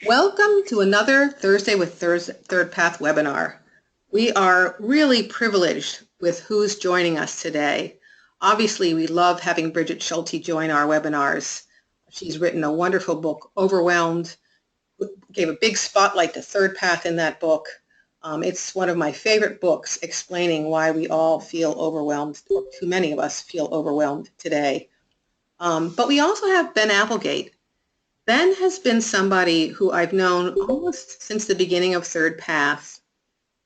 Welcome to another Thursday with ThirdPath webinar. We are really privileged with who's joining us today. Obviously, we love having Brigid Schulte join our webinars. She's written a wonderful book, Overwhelmed, gave a big spotlight to ThirdPath in that book. It's one of my favorite books explaining why we all feel overwhelmed, or too many of us feel overwhelmed today. But we also have Ben Applegate. Ben has been somebody who I've known almost since the beginning of ThirdPath,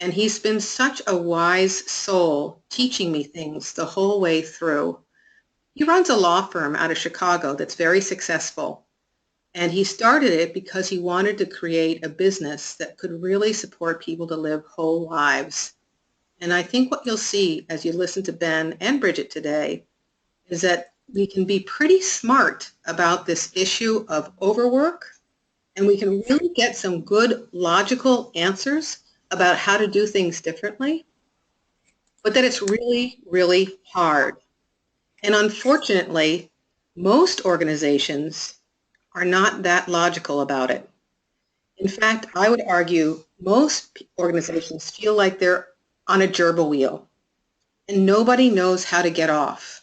and he's been such a wise soul teaching me things the whole way through. He runs a law firm out of Chicago that's very successful, and he started it because he wanted to create a business that could really support people to live whole lives. And I think what you'll see as you listen to Ben and Brigid today is that we can be pretty smart about this issue of overwork, and we can really get some good logical answers about how to do things differently, but that it's really, really hard. And unfortunately, most organizations are not that logical about it. In fact, I would argue most organizations feel like they're on a gerbil wheel, and nobody knows how to get off.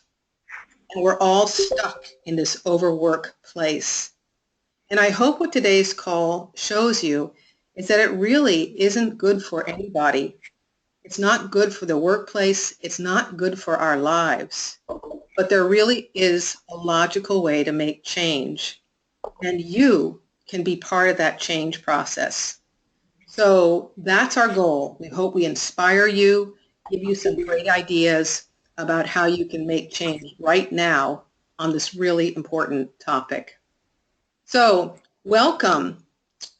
And we're all stuck in this overwork place. And I hope what today's call shows you is that it really isn't good for anybody. It's not good for the workplace. It's not good for our lives. But there really is a logical way to make change. And you can be part of that change process. So that's our goal. We hope we inspire you, give you some great ideas about how you can make change right now on this really important topic. So welcome.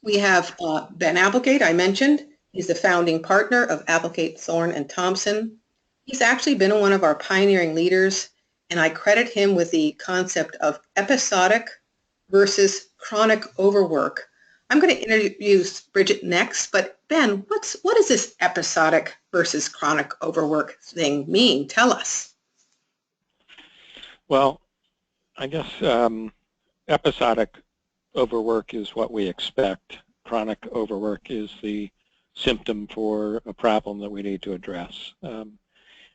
We have Ben Applegate, I mentioned. He's the founding partner of Applegate, Thorne and Thompson. He's actually been one of our pioneering leaders, and I credit him with the concept of episodic versus chronic overwork. I'm going to introduce Brigid next, but Ben, what does this episodic versus chronic overwork thing mean? Tell us. Well, I guess episodic overwork is what we expect. Chronic overwork is the symptom for a problem that we need to address.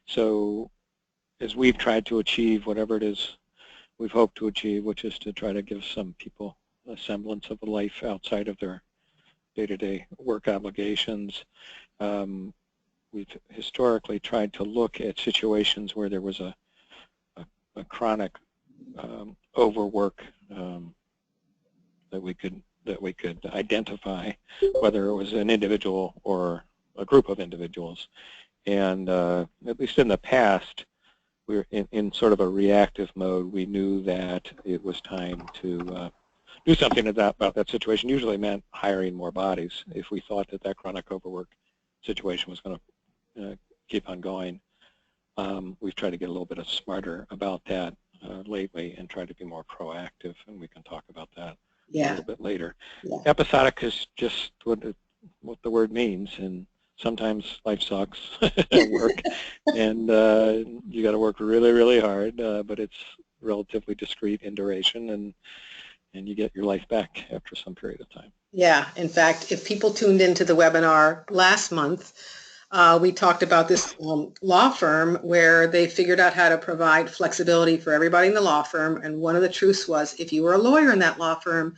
So as we've tried to achieve whatever it is we've hoped to achieve, which is to try to give some people a semblance of a life outside of their day-to-day work obligations, we've historically tried to look at situations where there was a chronic overwork that we could identify, whether it was an individual or a group of individuals. And at least in the past, we were in sort of a reactive mode. We knew that it was time to do something about that situation. Usually meant hiring more bodies. If we thought that that chronic overwork situation was going to keep on going, we've tried to get a little bit smarter about that lately and try to be more proactive, and we can talk about that a little bit later. Episodic is just what the word means, and sometimes life sucks at work, and you got to work really, really hard, but it's relatively discrete in duration, and you get your life back after some period of time. Yeah, in fact, if people tuned into the webinar last month, we talked about this law firm where they figured out how to provide flexibility for everybody in the law firm. And one of the truths was, if you were a lawyer in that law firm,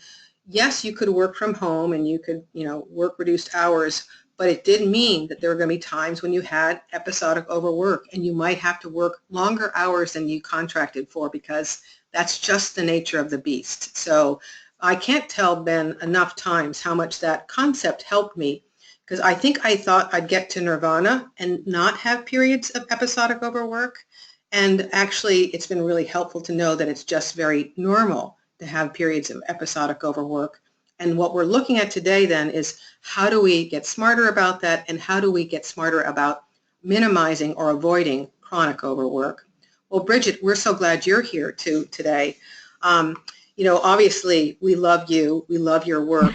yes, you could work from home and you could, work reduced hours, but it did mean that there were going to be times when you had episodic overwork and you might have to work longer hours than you contracted for, because that's just the nature of the beast. So I can't tell Ben enough times how much that concept helped me, because I think I thought I'd get to nirvana and not have periods of episodic overwork. And actually, it's been really helpful to know that it's just very normal to have periods of episodic overwork. And what we're looking at today then is, how do we get smarter about that, and how do we get smarter about minimizing or avoiding chronic overwork? Well, Brigid, we're so glad you're here too today. Obviously, we love you. We love your work.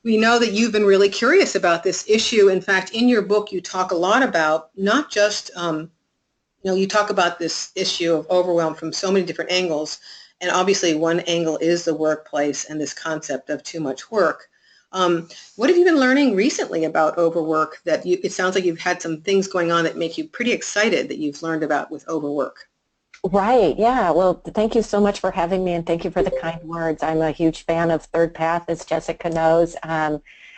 We know that you've been really curious about this issue. In fact, in your book, you talk a lot about not just, you talk about this issue of overwhelm from so many different angles. And obviously one angle is the workplace and this concept of too much work. What have you been learning recently about overwork that it sounds like you've had some things going on that make you pretty excited that you've learned about with overwork? Right, yeah. Well, thank you so much for having me, and thank you for the kind words. I'm a huge fan of ThirdPath, as Jessica knows.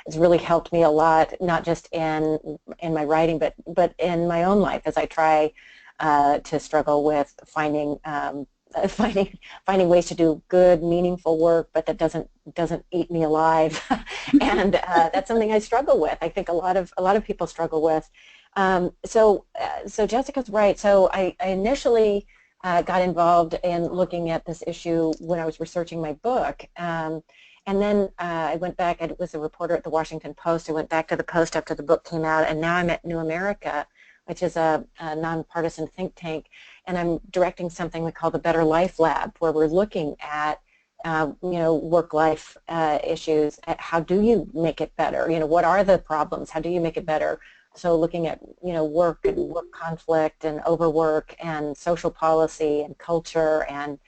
It's really helped me a lot, not just in my writing, but in my own life as I try to struggle with finding ways to do good, meaningful work, but that doesn't eat me alive. And that's something I struggle with. I think a lot of people struggle with. So Jessica's right. So I initially got involved in looking at this issue when I was researching my book. And then I went back. I was a reporter at the Washington Post. I went back to the Post after the book came out, and now I'm at New America, which is a nonpartisan think tank, and I'm directing something we call the Better Life Lab, where we're looking at work-life issues. How do you make it better? What are the problems? How do you make it better? So looking at work and work conflict and overwork and social policy and culture and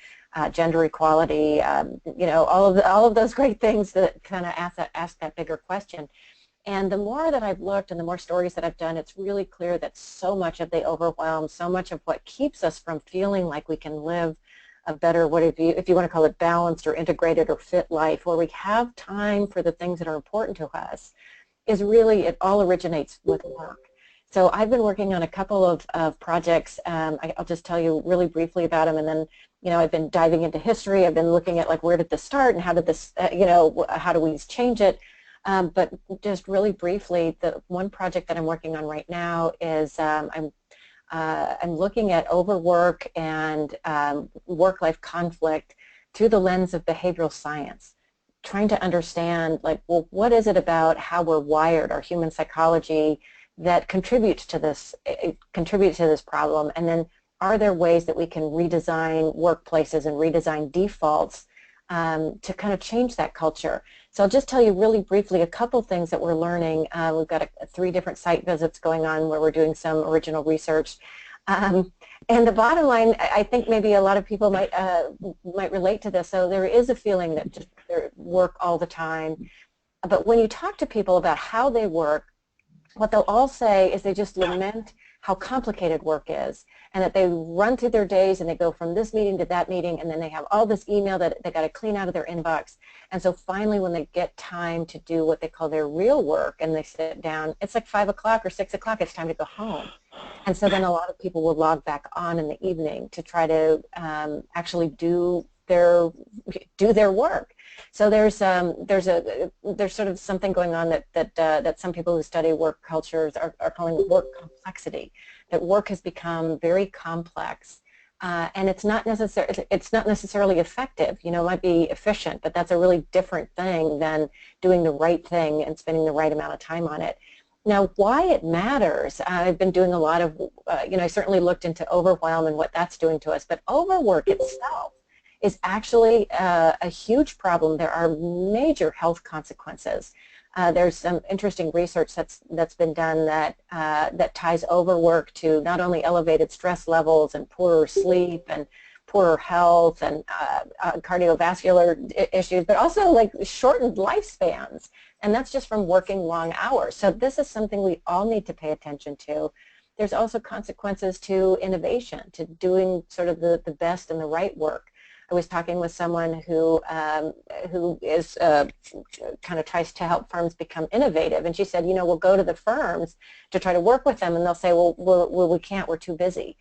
gender equality, all of those great things that kind of ask that bigger question. And the more that I've looked and the more stories that I've done, it's really clear that so much of the overwhelm, so much of what keeps us from feeling like we can live a better, if you want to call it balanced or integrated or fit life, where we have time for the things that are important to us, is really, it all originates with work. So I've been working on a couple of projects. I'll just tell you really briefly about them, and then I've been diving into history. I've been looking at like where did this start and how did this how do we change it. But just really briefly, the one project that I'm working on right now is I'm looking at overwork and work-life conflict through the lens of behavioral science, trying to understand, like, well, what is it about how we're wired, our human psychology, that contributes to this problem, and then are there ways that we can redesign workplaces and redesign defaults to kind of change that culture. So I'll just tell you really briefly a couple things that we're learning. We've got 3 different site visits going on where we're doing some original research. And the bottom line, I think maybe a lot of people might relate to this. So there is a feeling that just they work all the time. But when you talk to people about how they work, what they'll all say is they just lament how complicated work is, and that they run through their days and they go from this meeting to that meeting, and then they have all this email that they got to clean out of their inbox. And so finally when they get time to do what they call their real work and they sit down, it's like 5 o'clock or 6 o'clock, it's time to go home. And so then a lot of people will log back on in the evening to try to actually do their work. So there's sort of something going on that some people who study work cultures are calling work complexity. That work has become very complex, and it's not necessarily effective. It might be efficient, but that's a really different thing than doing the right thing and spending the right amount of time on it. Now, why it matters, I've been doing a lot of, I certainly looked into overwhelm and what that's doing to us, but overwork itself is actually a huge problem. There are major health consequences. There's some interesting research that's been done that ties overwork to not only elevated stress levels and poorer sleep and poorer health and cardiovascular issues, but also like shortened lifespans. And that's just from working long hours. So this is something we all need to pay attention to. There's also consequences to innovation, to doing sort of the best and the right work. I was talking with someone who is kind of tries to help firms become innovative, and she said, we'll go to the firms to try to work with them, and they'll say, well, we can't, we're too busy.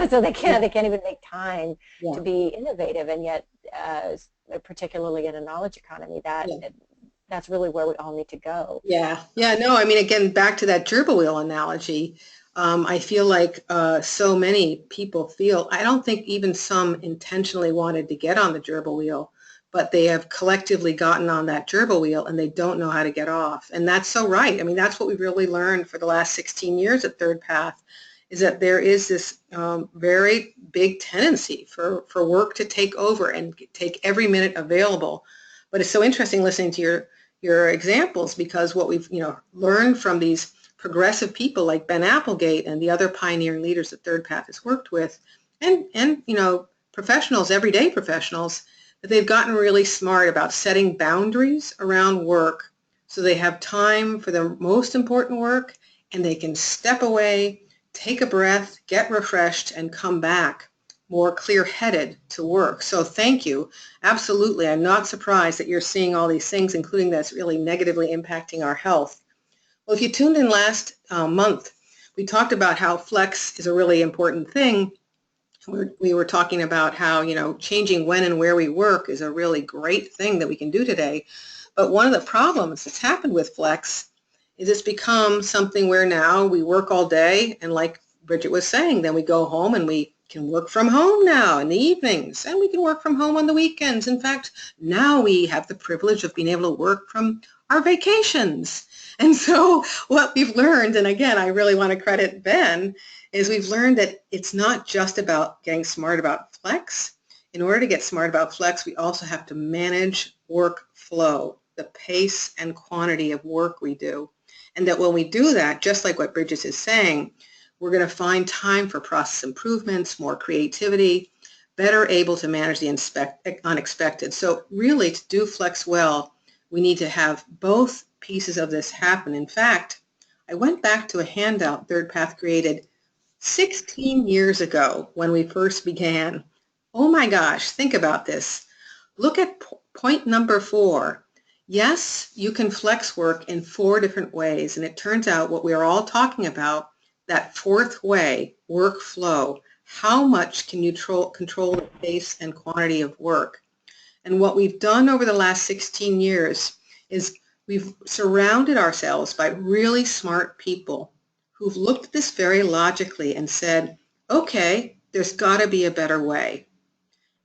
So they can't even make time to be innovative, and yet, particularly in a knowledge economy, that's really where we all need to go. No, I mean, again, back to that gerbil wheel analogy. I feel like so many people feel, I don't think even some intentionally wanted to get on the gerbil wheel, but they have collectively gotten on that gerbil wheel and they don't know how to get off. And that's so right. I mean, that's what we've really learned for the last 16 years at ThirdPath, is that there is this very big tendency for work to take over and take every minute available. But it's so interesting listening to your examples, because what we've learned from these progressive people like Ben Applegate and the other pioneering leaders that ThirdPath has worked with, and professionals, everyday professionals, that they've gotten really smart about setting boundaries around work so they have time for the most important work and they can step away, take a breath, get refreshed, and come back more clear-headed to work. So thank you. Absolutely. I'm not surprised that you're seeing all these things, including that's really negatively impacting our health. Well, if you tuned in last month, we talked about how flex is a really important thing. We were talking about how, changing when and where we work is a really great thing that we can do today. But one of the problems that's happened with flex is it's become something where now we work all day, and like Brigid was saying, then we go home and we can work from home now in the evenings, and we can work from home on the weekends. In fact, now we have the privilege of being able to work from our vacations. And so what we've learned, and again, I really want to credit Ben, is we've learned that it's not just about getting smart about flex. In order to get smart about flex, we also have to manage workflow, the pace and quantity of work we do. And that when we do that, just like what Brigid is saying, we're going to find time for process improvements, more creativity, better able to manage the unexpected. So really, to do flex well, we need to have both pieces of this happen. In fact, I went back to a handout ThirdPath created 16 years ago when we first began. Oh my gosh, think about this. Look at point number 4. Yes, you can flex work in 4 different ways, and it turns out what we are all talking about, that 4th way, workflow, how much can you control the pace and quantity of work? And what we've done over the last 16 years is we've surrounded ourselves by really smart people who've looked at this very logically and said, okay, there's got to be a better way.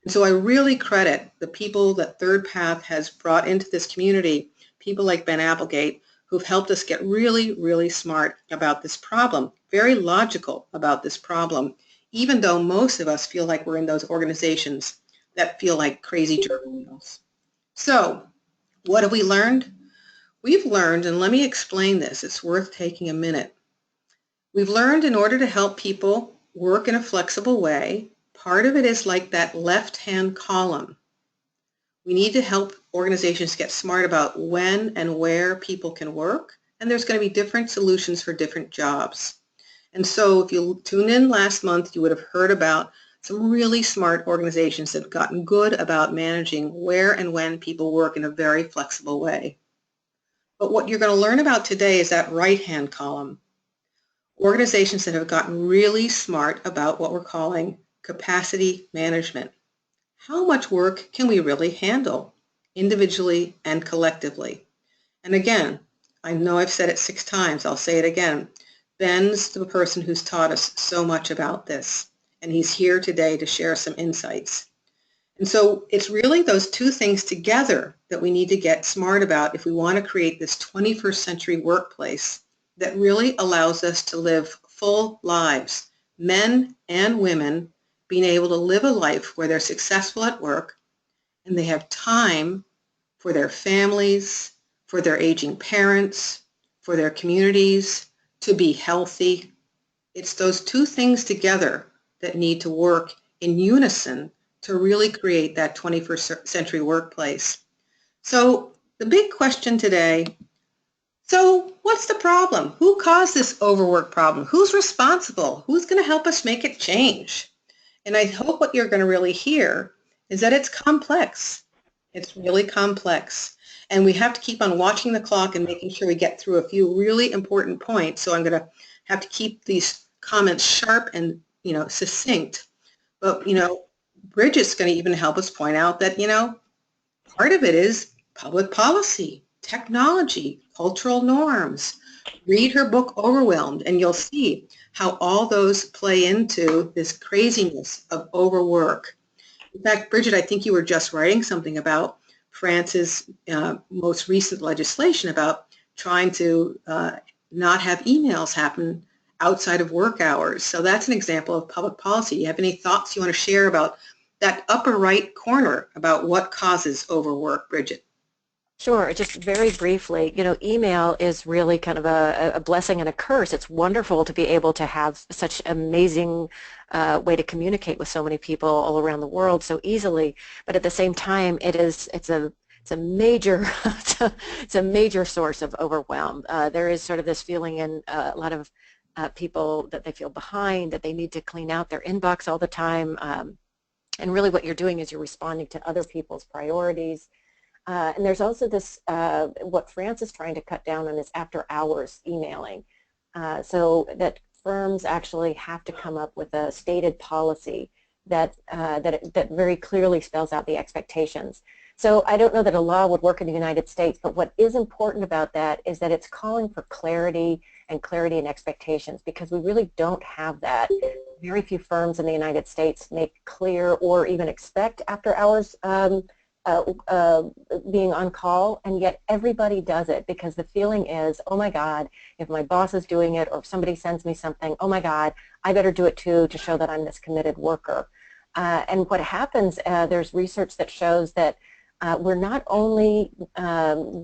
And so I really credit the people that ThirdPath has brought into this community, people like Ben Applegate, who've helped us get really, really smart about this problem, very logical about this problem, even though most of us feel like we're in those organizations that feel like crazy gerbil wheels. So what have we learned? We've learned, and let me explain this, it's worth taking a minute. We've learned in order to help people work in a flexible way, part of it is like that left-hand column. We need to help organizations get smart about when and where people can work, and there's going to be different solutions for different jobs. And so if you tuned in last month, you would have heard about some really smart organizations that have gotten good about managing where and when people work in a very flexible way. But what you're going to learn about today is that right-hand column. Organizations that have gotten really smart about what we're calling capacity management. How much work can we really handle, individually and collectively? And again, I know I've said it 6 times, I'll say it again. Ben's the person who's taught us so much about this, and he's here today to share some insights. And so it's really those 2 things together that we need to get smart about if we want to create this 21st century workplace that really allows us to live full lives, men and women being able to live a life where they're successful at work and they have time for their families, for their aging parents, for their communities, to be healthy. It's those 2 things together that need to work in unison to really create that 21st century workplace. So the big question today, so what's the problem? Who caused this overwork problem? Who's responsible? Who's going to help us make it change? And I hope what you're going to really hear is that it's complex. It's really complex. And we have to keep on watching the clock and making sure we get through a few really important points. So I'm going to have to keep these comments sharp and, succinct. But, Brigid's going to even help us point out that, part of it is public policy, technology, cultural norms. Read her book, Overwhelmed, and you'll see how all those play into this craziness of overwork. In fact, Brigid, I think you were just writing something about France's most recent legislation about trying to not have emails happen outside of work hours. So that's an example of public policy. Do you have any thoughts you want to share about that upper right corner about what causes overwork, Brigid? Sure. Just very briefly, email is really kind of a blessing and a curse. It's wonderful to be able to have such amazing way to communicate with so many people all around the world so easily, but at the same time, it's a major it's a major source of overwhelm. There is sort of this feeling in a lot of people that they feel behind, that they need to clean out their inbox all the time, and really what you're doing is you're responding to other people's priorities. And there's also this, what France is trying to cut down on is after hours emailing, so that firms actually have to come up with a stated policy that very clearly spells out the expectations. So I don't know that a law would work in the United States, but what is important about that is that it's calling for clarity and expectations, because we really don't have that. Very few firms in the United States make clear or even expect after hours being on call, and yet everybody does it because the feeling is, oh my God, if my boss is doing it or if somebody sends me something, oh my God, I better do it too to show that I'm this committed worker. And what happens, there's research that shows that we're not only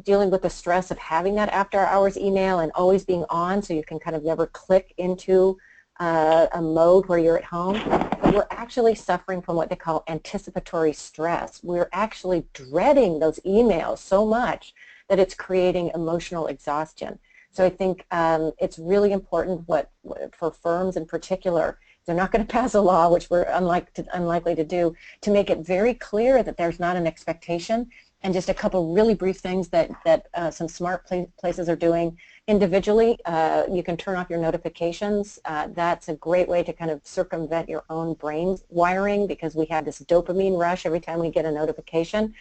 dealing with the stress of having that after hours email and always being on, so you can kind of never click into a mode where you're at home, but we're actually suffering from what they call anticipatory stress. We're actually dreading those emails so much that it's creating emotional exhaustion. So I think it's really important for firms in particular, they're not going to pass a law, which we're unlikely to do, to make it very clear that there's not an expectation. And just a couple really brief things that some smart places are doing. Individually, you can turn off your notifications. That's a great way to kind of circumvent your own brain wiring, because we have this dopamine rush every time we get a notification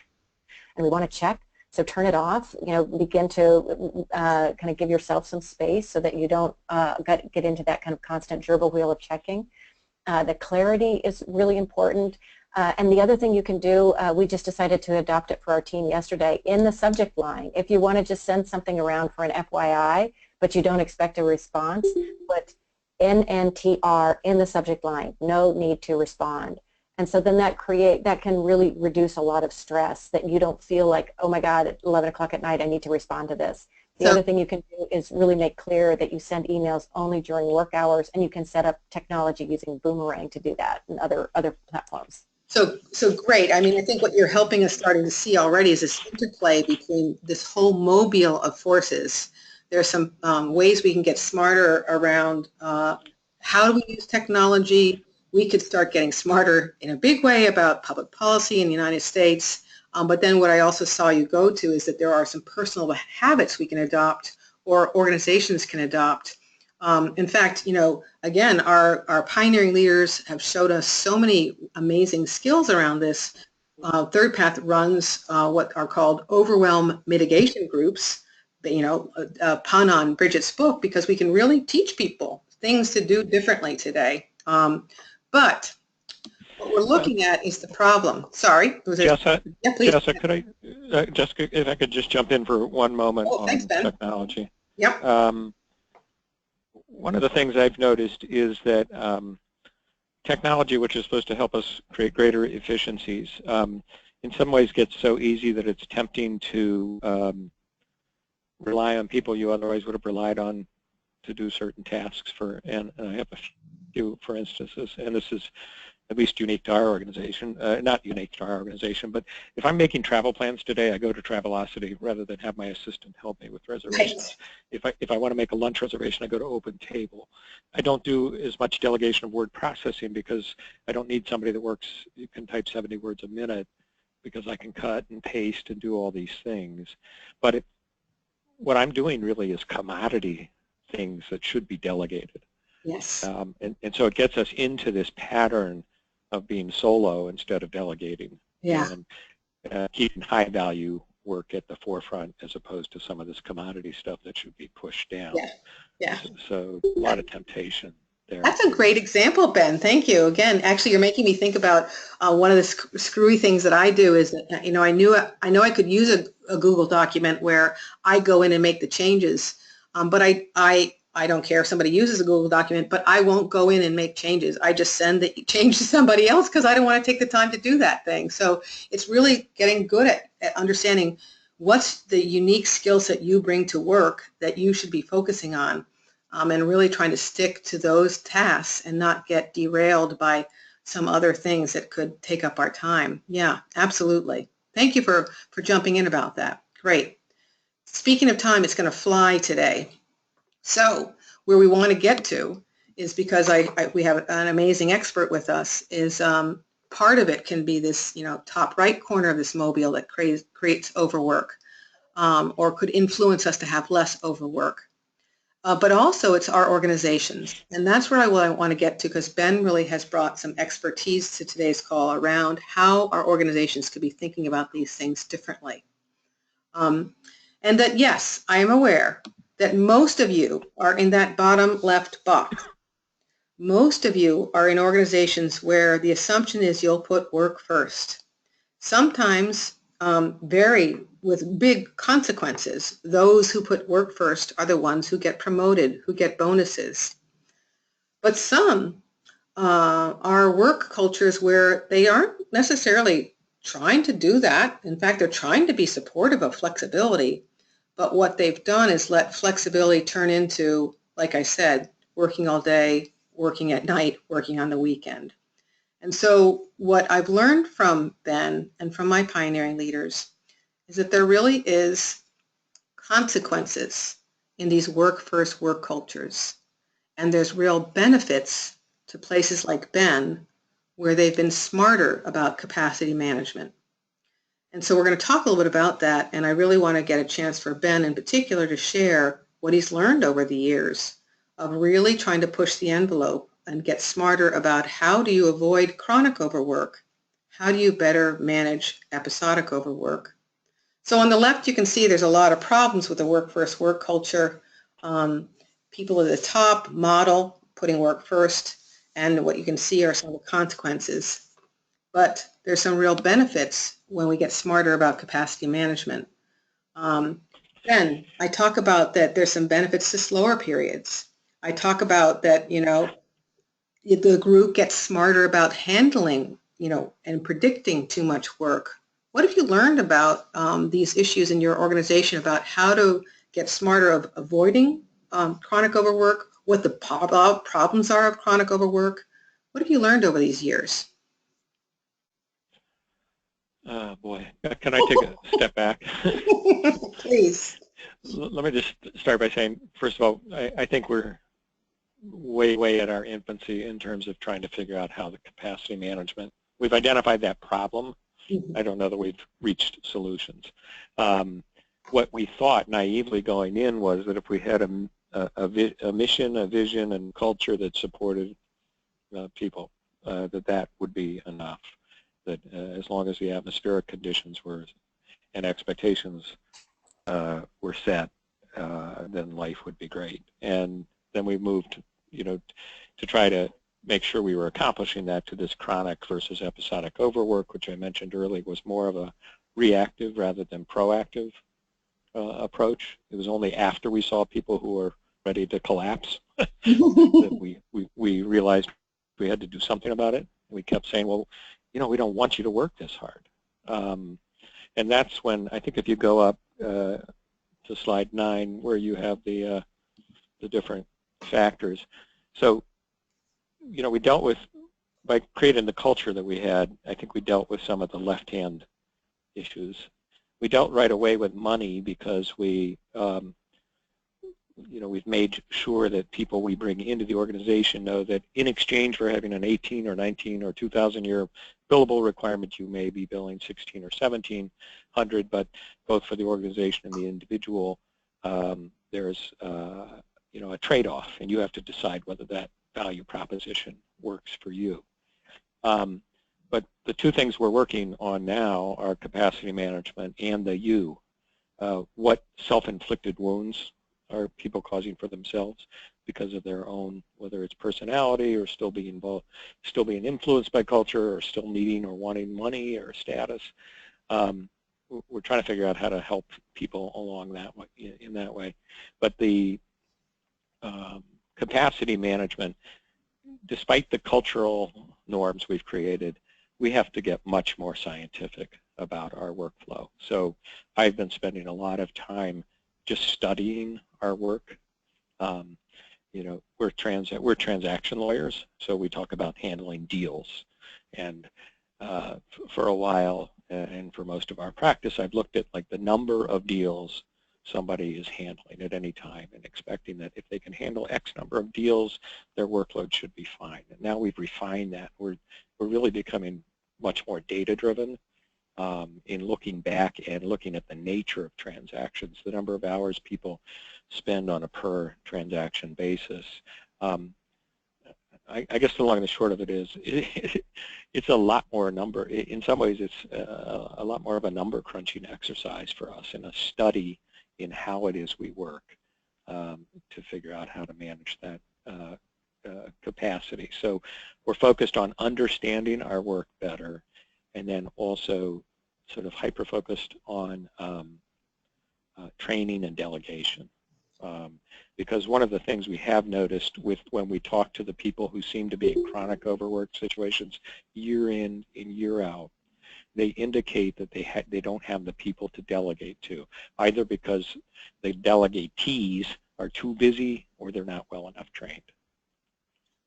and we want to check. So turn it off, begin to kind of give yourself some space so that you don't get into that kind of constant gerbil wheel of checking. The clarity is really important. And the other thing you can do, we just decided to adopt it for our team yesterday, in the subject line. If you want to just send something around for an FYI, but you don't expect a response, put NNTR in the subject line, no need to respond. And so then that can really reduce a lot of stress, that you don't feel like, oh my God, at 11 o'clock at night I need to respond to this. The other thing you can do is really make clear that you send emails only during work hours, and you can set up technology using Boomerang to do that and other platforms. So great. I mean, I think what you're helping us starting to see already is this interplay between this whole mobile of forces. There are some ways we can get smarter around how do we use technology. We could start getting smarter in a big way about public policy in the United States. But then what I also saw you go to is that there are some personal habits we can adopt, or organizations can adopt. In fact, again, our pioneering leaders have showed us so many amazing skills around this. ThirdPath runs what are called overwhelm mitigation groups, a pun on Brigid's book, because we can really teach people things to do differently today. But what we're looking at is the problem. Sorry. Jessica, yeah, please. Jessica, Jessica, if I could just jump in for one moment on thanks, Ben. technology. Yep. One of the things I've noticed is that technology, which is supposed to help us create greater efficiencies, in some ways gets so easy that it's tempting to rely on people you otherwise would have relied on to do certain tasks and I have a few, for instances, and this is at least unique to our organization, not unique to our organization, but if I'm making travel plans today, I go to Travelocity rather than have my assistant help me with reservations. Right. If I want to make a lunch reservation, I go to OpenTable. I don't do as much delegation of word processing because I don't need somebody that can type 70 words a minute, because I can cut and paste and do all these things. But what I'm doing really is commodity things that should be delegated. Yes. And so it gets us into this pattern of being solo instead of delegating. Yeah. And keeping high value work at the forefront as opposed to some of this commodity stuff that should be pushed down. Yeah. Yeah. So a lot of temptation there. That's a great example, Ben. Thank you. Again, actually, you're making me think about one of the screwy things that I do is that, I know I could use a Google document where I go in and make the changes, but I don't care if somebody uses a Google document, but I won't go in and make changes. I just send the change to somebody else because I don't want to take the time to do that thing. So it's really getting good at understanding what's the unique skill set you bring to work that you should be focusing on, and really trying to stick to those tasks and not get derailed by some other things that could take up our time. Yeah, absolutely. Thank you for jumping in about that. Great. Speaking of time, it's going to fly today. So where we want to get to is, because we have an amazing expert with us, is part of it can be this, top right corner of this mobile that creates overwork, or could influence us to have less overwork. But also it's our organizations. And that's where I want to get to, because Ben really has brought some expertise to today's call around how our organizations could be thinking about these things differently. And that, yes, I am aware that most of you are in that bottom left box. Most of you are in organizations where the assumption is you'll put work first. Sometimes with big consequences. Those who put work first are the ones who get promoted, who get bonuses. But some are work cultures where they aren't necessarily trying to do that. In fact, they're trying to be supportive of flexibility. But what they've done is let flexibility turn into, like I said, working all day, working at night, working on the weekend. And so what I've learned from Ben and from my pioneering leaders is that there really is consequences in these work-first work cultures. And there's real benefits to places like Ben where they've been smarter about capacity management. And so we're going to talk a little bit about that, and I really want to get a chance for Ben in particular to share what he's learned over the years of really trying to push the envelope and get smarter about how do you avoid chronic overwork? How do you better manage episodic overwork? So on the left, you can see there's a lot of problems with the work-first work culture. People at the top model putting work first, and what you can see are some of the consequences. But there's some real benefits when we get smarter about capacity management. Then I talk about that there's some benefits to slower periods. I talk about that, the group gets smarter about handling, and predicting too much work. What have you learned about these issues in your organization about how to get smarter of avoiding chronic overwork, what the problems are of chronic overwork? What have you learned over these years? Boy, can I take a step back? Please. Let me just start by saying, first of all, I think we're way at our infancy in terms of trying to figure out how the capacity management, we've identified that problem. I don't know that we've reached solutions. What we thought naively going in was that if we had a mission, a vision, and culture that supported people, that would be enough. That as long as the atmospheric conditions were and expectations were set, then life would be great. And then we moved, to try to make sure we were accomplishing that to this chronic versus episodic overwork, which I mentioned earlier was more of a reactive rather than proactive approach. It was only after we saw people who were ready to collapse that we realized we had to do something about it. We kept saying, well, we don't want you to work this hard. And that's when, I think if you go up to slide 9, where you have the different factors. So, we dealt with, by creating the culture that we had, I think we dealt with some of the left-hand issues. We dealt right away with money because we've made sure that people we bring into the organization know that in exchange for having an 18 or 19 or 2,000 year billable requirement, you may be billing 16 or 1,700, but both for the organization and the individual, there's a trade-off, and you have to decide whether that value proposition works for you. But the two things we're working on now are capacity management and the you. What self-inflicted wounds are people causing for themselves because of their own, whether it's personality or still being influenced by culture or still needing or wanting money or status. We're trying to figure out how to help people along that way, in that way. But the capacity management, despite the cultural norms we've created, we have to get much more scientific about our workflow. So I've been spending a lot of time just studying our work. You know, we're transaction lawyers, so we talk about handling deals. And for a while, and for most of our practice, I've looked at like the number of deals somebody is handling at any time and expecting that if they can handle X number of deals, their workload should be fine. And now we've refined that. We're really becoming much more data-driven in looking back and looking at the nature of transactions, the number of hours people spend on a per transaction basis. I guess the long and the short of it is it's a lot more number. In some ways, it's a lot more of a number crunching exercise for us and a study in how it is we work to figure out how to manage that capacity. So we're focused on understanding our work better, and then also sort of hyper-focused on training and delegation. Because one of the things we have noticed when we talk to the people who seem to be in chronic overwork situations year in and year out, they indicate that they don't have the people to delegate to, either because the delegatees are too busy or they're not well enough trained.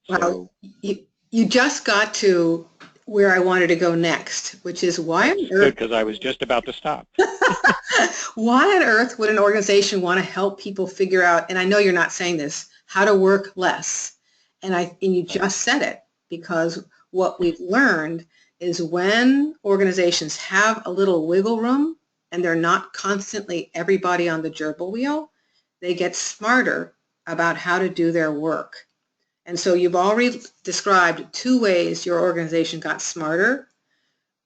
Well, you just got to where I wanted to go next, which is why on earth... Good, because I was just about to stop. Why on earth would an organization want to help people figure out, and I know you're not saying this, how to work less? And you just said it, because what we've learned is when organizations have a little wiggle room and they're not constantly everybody on the gerbil wheel, they get smarter about how to do their work. And so you've already described two ways your organization got smarter.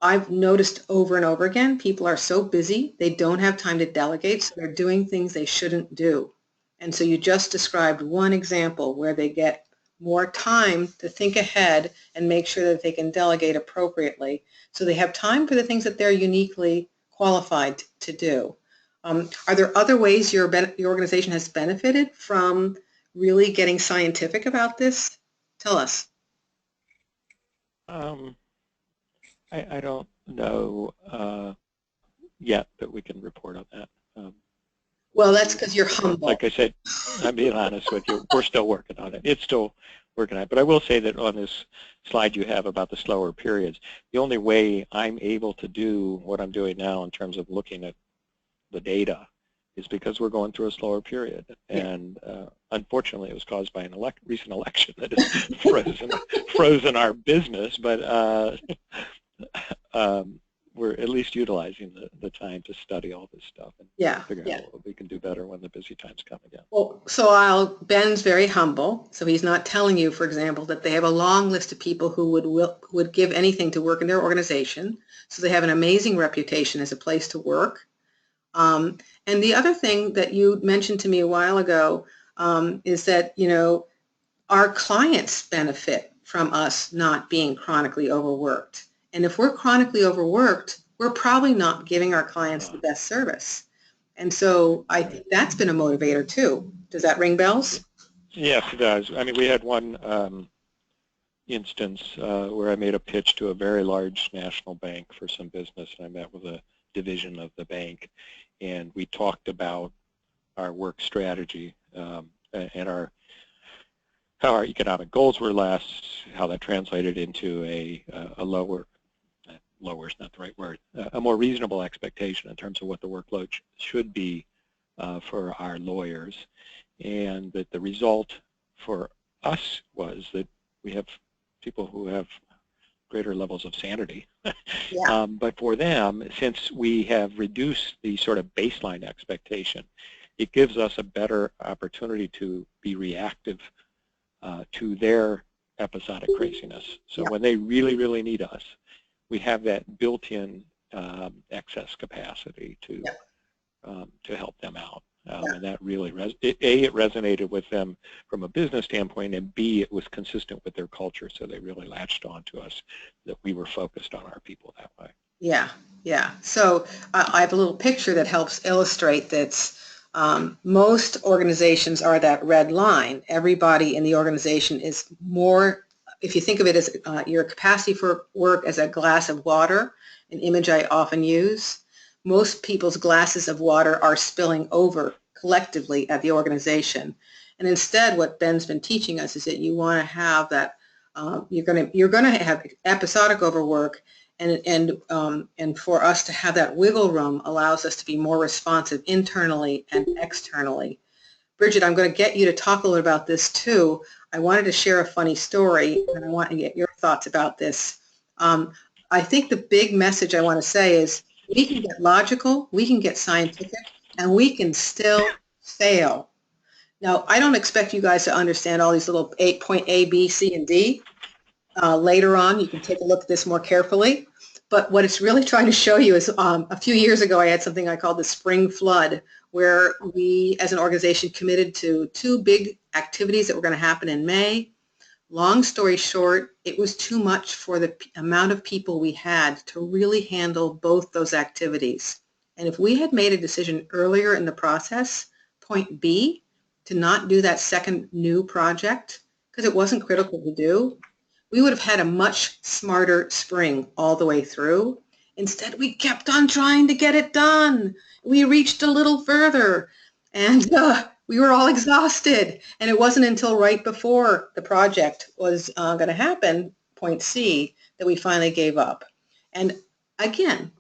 I've noticed over and over again, people are so busy, they don't have time to delegate, so they're doing things they shouldn't do. And so you just described one example where they get more time to think ahead and make sure that they can delegate appropriately. So they have time for the things that they're uniquely qualified to do. Are there other ways your organization has benefited from really getting scientific about this? Tell us. I don't know yet that we can report on that. Well, that's because you're humble. Like I said, I'm being honest with you. We're still working on it. It's still working on it. But I will say that on this slide you have about the slower periods, the only way I'm able to do what I'm doing now in terms of looking at the data is because we're going through a slower period. And unfortunately, it was caused by an recent election that has frozen our business. But we're at least utilizing the time to study all this stuff and figure out what we can do better when the busy times come again. Well, so Ben's very humble, so he's not telling you, for example, that they have a long list of people who would give anything to work in their organization. So they have an amazing reputation as a place to work. And the other thing that you mentioned to me a while ago is that, you know, our clients benefit from us not being chronically overworked. And if we're chronically overworked, we're probably not giving our clients the best service. And so I think that's been a motivator too. Does that ring bells? Yes, it does. I mean, we had one instance where I made a pitch to a very large national bank for some business, and I met with a division of the bank, and we talked about our work strategy and how our economic goals were less, how that translated into a lower is not the right word, a more reasonable expectation in terms of what the workload should be for our lawyers, and that the result for us was that we have people who have greater levels of sanity. But for them, since we have reduced the sort of baseline expectation, it gives us a better opportunity to be reactive to their episodic craziness. So when they really, really need us, we have that built-in excess capacity to help them out. And that really, it resonated with them from a business standpoint, and B, it was consistent with their culture, so they really latched on to us that we were focused on our people that way. Yeah. So I have a little picture that helps illustrate this. Most organizations are that red line. Everybody in the organization is more, if you think of it as your capacity for work as a glass of water, an image I often use. Most people's glasses of water are spilling over collectively at the organization. And instead, what Ben's been teaching us is that you want to have that, you're going to have episodic overwork, and for us to have that wiggle room allows us to be more responsive internally and externally. Brigid, I'm going to get you to talk a little about this too. I wanted to share a funny story, and I want to get your thoughts about this. I think the big message I want to say is we can get logical, we can get scientific, and we can still fail. Now, I don't expect you guys to understand all these little point A, B, C, and D. Later on, you can take a look at this more carefully. But what it's really trying to show you is a few years ago, I had something I called the spring flood, where we as an organization committed to 2 big activities that were going to happen in May. Long story short, it was too much for the amount of people we had to really handle both those activities. And if we had made a decision earlier in the process, point B, to not do that second new project, because it wasn't critical to do, we would have had a much smarter spring all the way through. Instead, we kept on trying to get it done. We reached a little further, and we were all exhausted. And it wasn't until right before the project was going to happen, point C, that we finally gave up. And again,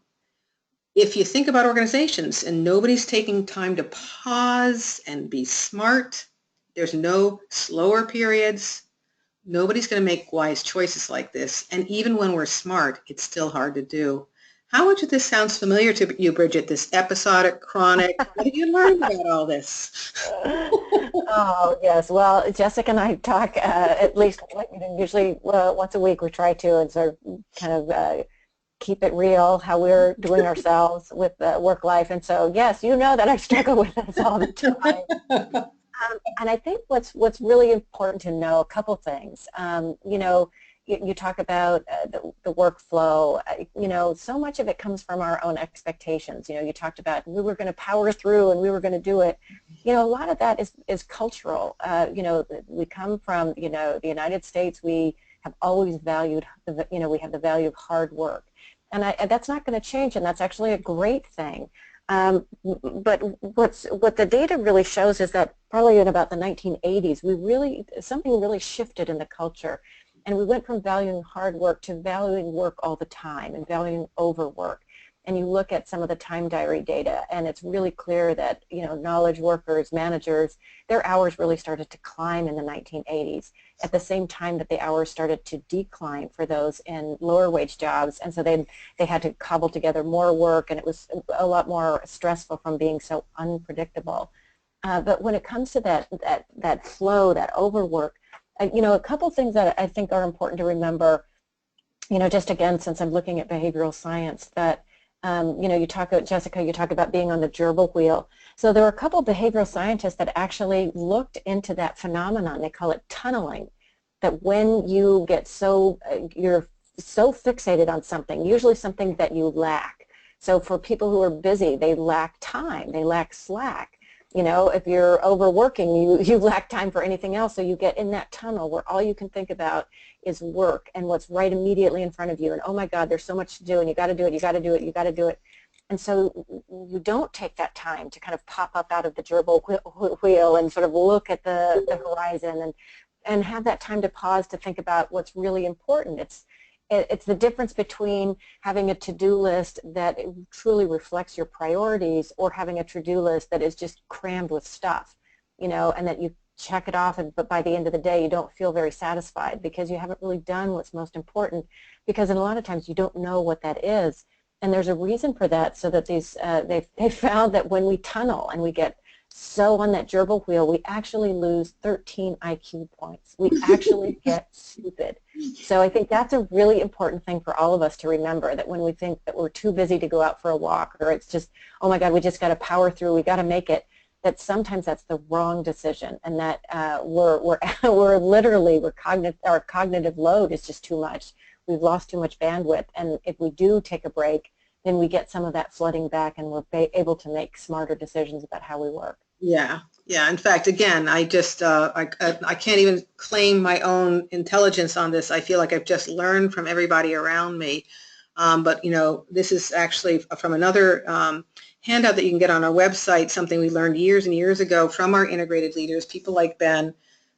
if you think about organizations and nobody's taking time to pause and be smart, there's no slower periods. Nobody's going to make wise choices like this. And even when we're smart, it's still hard to do. How much of this sounds familiar to you, Brigid, this episodic, chronic? What did you learn about all this? Oh, yes. Well, Jessica and I talk at least usually once a week. We try to and sort of kind of keep it real, how we're doing ourselves with work life. And so, yes, you know that I struggle with this all the time. And I think what's really important to know, a couple things. You talk about the workflow. So much of it comes from our own expectations. You talked about we were going to power through and we were going to do it. A lot of that is cultural. We come from the United States. We have always valued we have the value of hard work, and that's not going to change, and that's actually a great thing. But what the data really shows is that probably in about the 1980s, something really shifted in the culture, and we went from valuing hard work to valuing work all the time and valuing overwork. And you look at some of the time diary data, and it's really clear that knowledge workers, managers, their hours really started to climb in the 1980s at the same time that the hours started to decline for those in lower wage jobs. And so they had to cobble together more work, and it was a lot more stressful from being so unpredictable. But when it comes to that flow, that overwork, a couple things that I think are important to remember, just again, since I'm looking at behavioral science, that you talk about, Jessica, you talk about being on the gerbil wheel. So there are a couple of behavioral scientists that actually looked into that phenomenon. They call it tunneling, that when you get you're so fixated on something, usually something that you lack. So for people who are busy, they lack time, they lack slack. If you're overworking, you lack time for anything else, so you get in that tunnel where all you can think about is work and what's right immediately in front of you, and oh my God, there's so much to do, and you got to do it, you got to do it, you got to do it. And so you don't take that time to kind of pop up out of the gerbil wheel and sort of look at the horizon and have that time to pause to think about what's really important. It's the difference between having a to-do list that truly reflects your priorities or having a to-do list that is just crammed with stuff, and that you check it off, but by the end of the day you don't feel very satisfied because you haven't really done what's most important, because in a lot of times you don't know what that is. And there's a reason for that, so that they found that when we tunnel and we get so on that gerbil wheel, we actually lose 13 IQ points. We actually get stupid. So I think that's a really important thing for all of us to remember, that when we think that we're too busy to go out for a walk, or it's just, oh my God, we just got to power through, we got to make it, that sometimes that's the wrong decision, and that our cognitive load is just too much. We've lost too much bandwidth, and if we do take a break, then we get some of that flooding back, and we're able to make smarter decisions about how we work. Yeah. In fact, again, I just I can't even claim my own intelligence on this. I feel like I've just learned from everybody around me. But, this is actually from another handout that you can get on our website, something we learned years and years ago from our integrated leaders, people like Ben,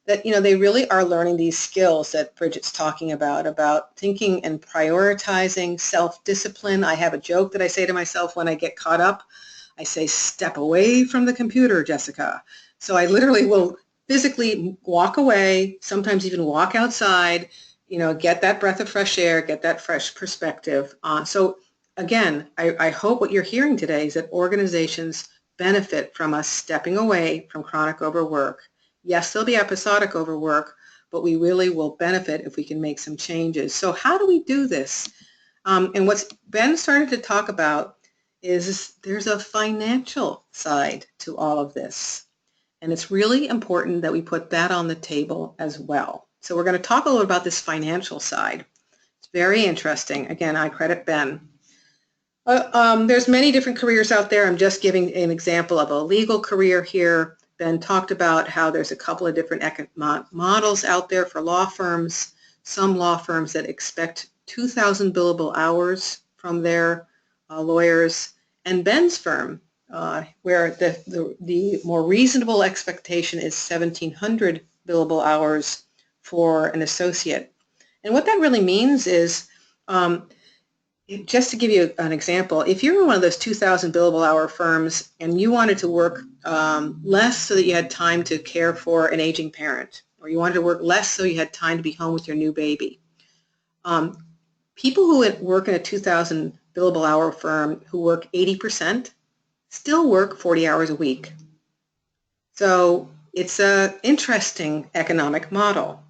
that, they really are learning these skills that Brigid's talking about thinking and prioritizing, self-discipline. I have a joke that I say to myself when I get caught up. I say, step away from the computer, Jessica. So I literally will physically walk away, sometimes even walk outside, get that breath of fresh air, get that fresh perspective. So again, I hope what you're hearing today is that organizations benefit from us stepping away from chronic overwork. Yes, there'll be episodic overwork, but we really will benefit if we can make some changes. So how do we do this? And what's Ben started to talk about is there's a financial side to all of this. And it's really important that we put that on the table as well. So we're going to talk a little about this financial side. It's very interesting. Again, I credit Ben. There's many different careers out there. I'm just giving an example of a legal career here. Ben talked about how there's a couple of different models out there for law firms. Some law firms that expect 2,000 billable hours from their lawyers, and Ben's firm, where the more reasonable expectation is 1,700 billable hours for an associate. And what that really means is, just to give you an example, if you're in one of those 2,000 billable hour firms and you wanted to work less so that you had time to care for an aging parent, or you wanted to work less so you had time to be home with your new baby, people who work in a 2,000 billable hour firm who work 80% still work 40 hours a week. So it's an interesting economic model.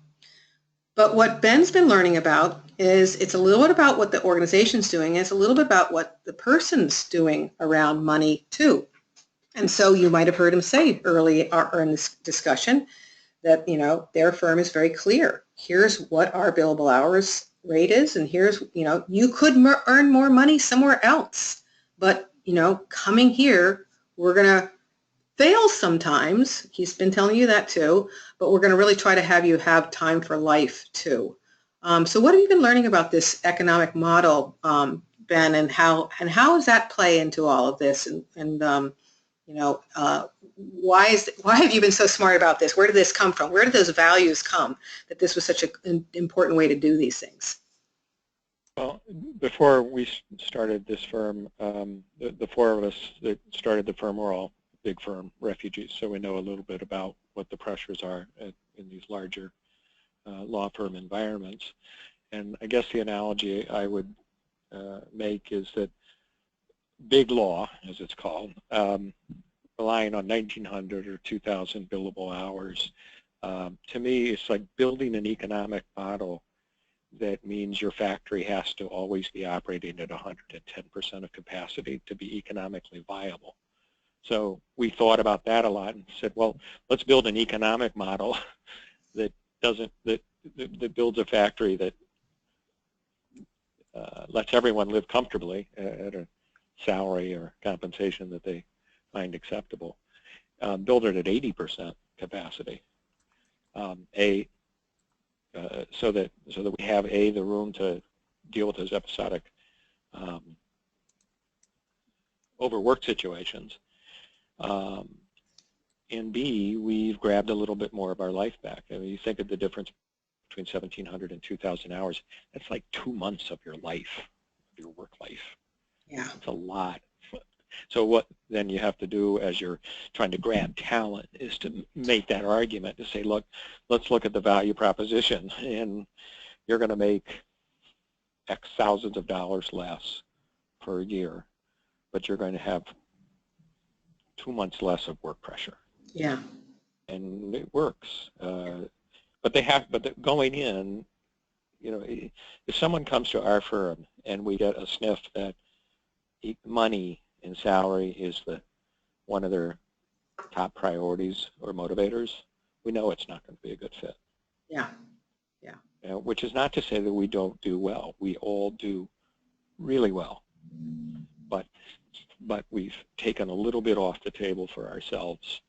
But what Ben's been learning about is it's a little bit about what the organization's doing, and it's a little bit about what the person's doing around money too. And so you might have heard him say early in this discussion that, their firm is very clear. Here's what our billable hours rate is, and here's, you could earn more money somewhere else. But, coming here, we're going to fail sometimes. He's been telling you that too, but we're going to really try to have you have time for life too. So what have you been learning about this economic model, Ben, and how does that play into all of this? Why have you been so smart about this? Where did this come from? Where did those values come that this was such an important way to do these things? Well, before we started this firm, the four of us that started the firm were all big firm refugees, so we know a little bit about what the pressures are in these larger law firm environments. And I guess the analogy I would make is that big law, as it's called, relying on 1,900 or 2,000 billable hours, to me it's like building an economic model that means your factory has to always be operating at 110% of capacity to be economically viable. So we thought about that a lot and said, well, let's build an economic model that builds a factory that lets everyone live comfortably at a salary or compensation that they find acceptable. Build it at 80% capacity. So that we have the room to deal with those episodic overworked situations, and B, we've grabbed a little bit more of our life back. I mean, you think of the difference between 1,700 and 2,000 hours. That's like 2 months of your life, of your work life. Yeah, it's a lot. So what then you have to do as you're trying to grab talent is to make that argument to say, look, let's look at the value proposition, and you're going to make X thousands of dollars less per year, but you're going to have 2 months less of work pressure. Yeah. And it works. But going in, if someone comes to our firm and we get a sniff that money and salary is one of their top priorities or motivators, we know it's not going to be a good fit. Yeah. Which is not to say that we don't do well. We all do really well. But we've taken a little bit off the table for ourselves.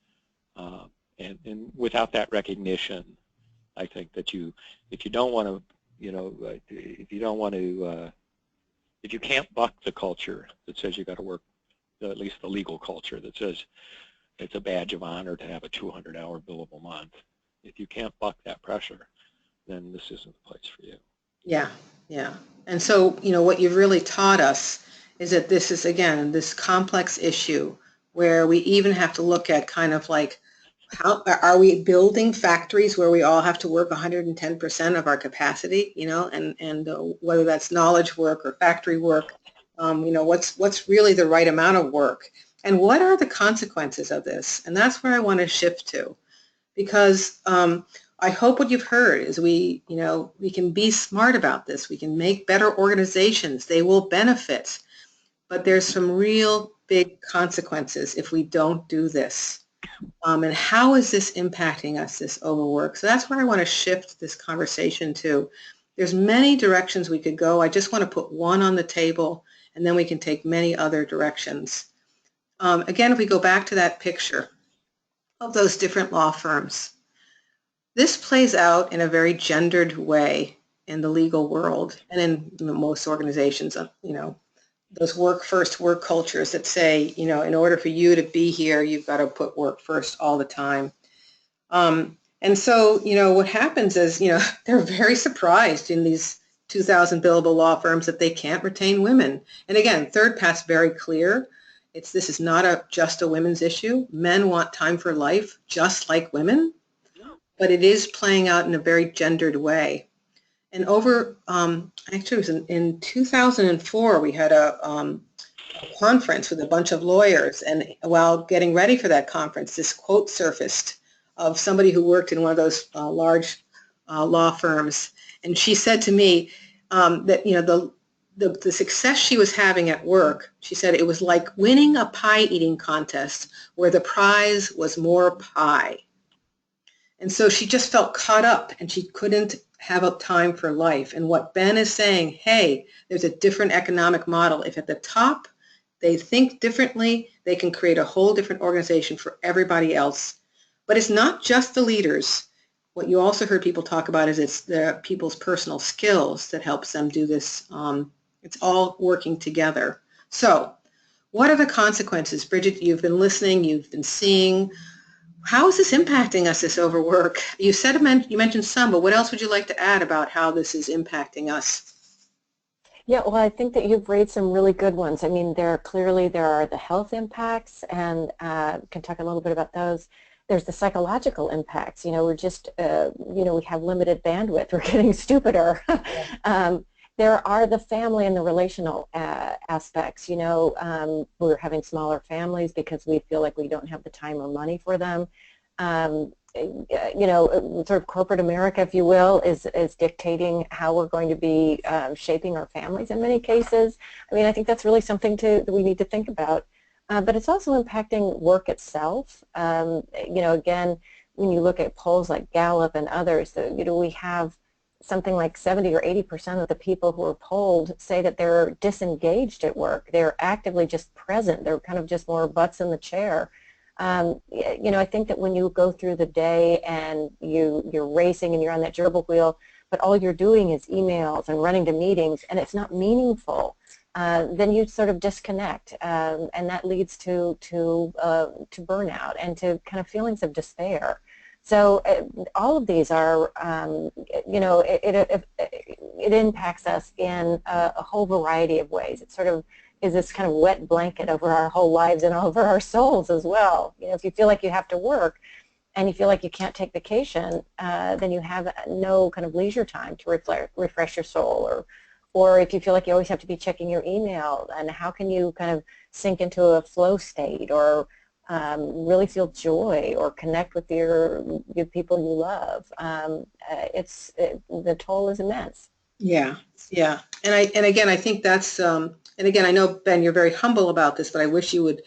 And without that recognition, I think that if you don't want to if you can't buck the culture that says you got to work, at least the legal culture that says it's a badge of honor to have a 200-hour billable month, if you can't buck that pressure, then this isn't the place for you. Yeah, yeah. And so, you know, what you've really taught us is that this is, again, this complex issue where we even have to look at kind of like, how are we building factories where we all have to work 110% of our capacity, you know, and whether that's knowledge work or factory work, you know, what's really the right amount of work, and what are the consequences of this? And that's where I want to shift to, because I hope what you've heard is we can be smart about this. We can make better organizations. They will benefit, but there's some real big consequences if we don't do this. And how is this impacting us, this overwork? So that's where I want to shift this conversation to. There's many directions we could go. I just want to put one on the table, and then we can take many other directions. Again, if we go back to that picture of those different law firms, this plays out in a very gendered way in the legal world and in most organizations. You know, those work first work cultures that say, you know, in order for you to be here, you've got to put work first all the time. And so, you know, what happens is, you know, they're very surprised in these 2,000 billable law firms that they can't retain women. And again, ThirdPath's very clear. This is not just a women's issue. Men want time for life just like women, but it is playing out in a very gendered way. And actually it was in 2004, we had a conference with a bunch of lawyers, and while getting ready for that conference, this quote surfaced of somebody who worked in one of those large law firms, and she said to me that, you know, the success she was having at work, she said it was like winning a pie eating contest where the prize was more pie. And so she just felt caught up and she couldn't have a time for life. And what Ben is saying, hey, there's a different economic model. If at the top they think differently, they can create a whole different organization for everybody else. But it's not just the leaders. What you also heard people talk about is it's the people's personal skills that helps them do this. It's all working together. So what are the consequences? Brigid, you've been listening, you've been seeing. How is this impacting us, this overwork? You mentioned some, but what else would you like to add about how this is impacting us? Yeah, well, I think that you've raised some really good ones. I mean, there are the health impacts, and can talk a little bit about those. There's the psychological impacts. You know, we're just, you know, we have limited bandwidth. We're getting stupider. There are the family and the relational aspects. You know, we're having smaller families because we feel like we don't have the time or money for them. You know, sort of corporate America, if you will, is dictating how we're going to be shaping our families in many cases. I mean, I think that's really something that we need to think about. But it's also impacting work itself. You know, again, when you look at polls like Gallup and others, you know, we have something like 70 or 80% of the people who are polled say that they're disengaged at work. They're actively just present. They're kind of just more butts in the chair. You know, I think that when you go through the day and you're racing and you're on that gerbil wheel, but all you're doing is emails and running to meetings, and it's not meaningful, then you sort of disconnect, and that leads to burnout and to kind of feelings of despair. So all of these are, you know, it impacts us in a whole variety of ways. It sort of is this kind of wet blanket over our whole lives and over our souls as well. You know, if you feel like you have to work and you feel like you can't take vacation, then you have no kind of leisure time to refresh your soul, or if you feel like you always have to be checking your email, and how can you kind of sink into a flow state or really feel joy or connect with your people you love. The toll is immense. Yeah, yeah. And again, I think that's, and again, I know, Ben, you're very humble about this, but I wish you would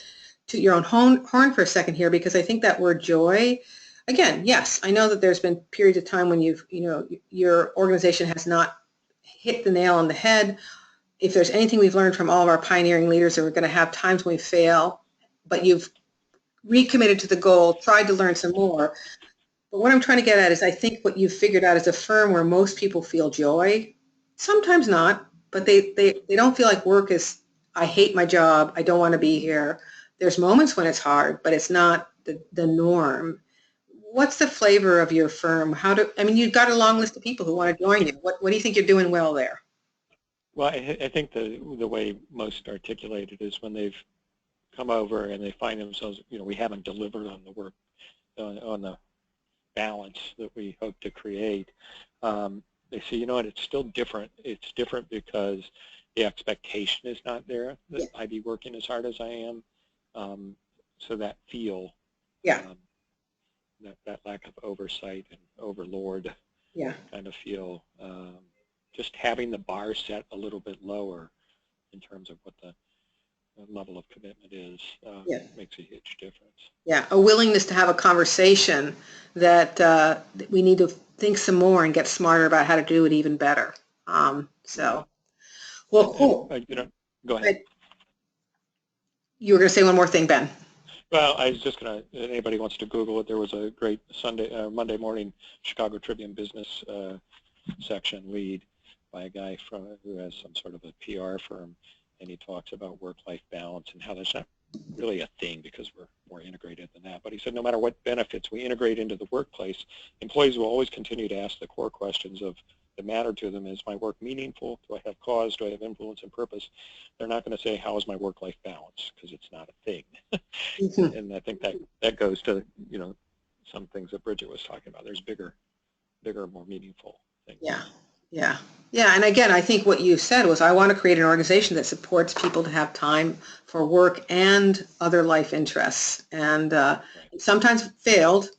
toot your own horn for a second here, because I think that word joy, again, yes, I know that there's been periods of time when your organization has not hit the nail on the head. If there's anything we've learned from all of our pioneering leaders, that we're going to have times when we fail, but you've recommitted to the goal, tried to learn some more. But what I'm trying to get at is, I think what you've figured out is a firm where most people feel joy, sometimes not, but they don't feel like work is, I hate my job, I don't want to be here. There's moments when it's hard, but it's not the norm. What's the flavor of your firm? I mean, you've got a long list of people who want to join you. What do you think you're doing well there? Well, I think the way most articulate it is when they've come over and they find themselves, we haven't delivered on the work, on the balance that we hope to create. They say, you know what, it's still different. It's different because the expectation is not there that I be working as hard as I am. So that feel, that lack of oversight and overlord kind of feel, just having the bar set a little bit lower in terms of what the level of commitment is makes a huge difference. Yeah, a willingness to have a conversation that we need to think some more and get smarter about how to do it even better. Well, cool. Go ahead. You were going to say one more thing, Ben. Well, I was just going to, anybody wants to Google it, there was a great Monday morning Chicago Tribune business section lead by a guy who has some sort of a PR firm, and he talks about work-life balance and how that's not really a thing because we're more integrated than that. But he said no matter what benefits we integrate into the workplace, employees will always continue to ask the core questions that matter to them. Is my work meaningful? Do I have cause? Do I have influence and purpose? They're not going to say, how is my work-life balance? Because it's not a thing. And I think that goes to, some things that Brigid was talking about. There's bigger, more meaningful things. Yeah. And again, I think what you said was I want to create an organization that supports people to have time for work and other life interests. And it sometimes failed,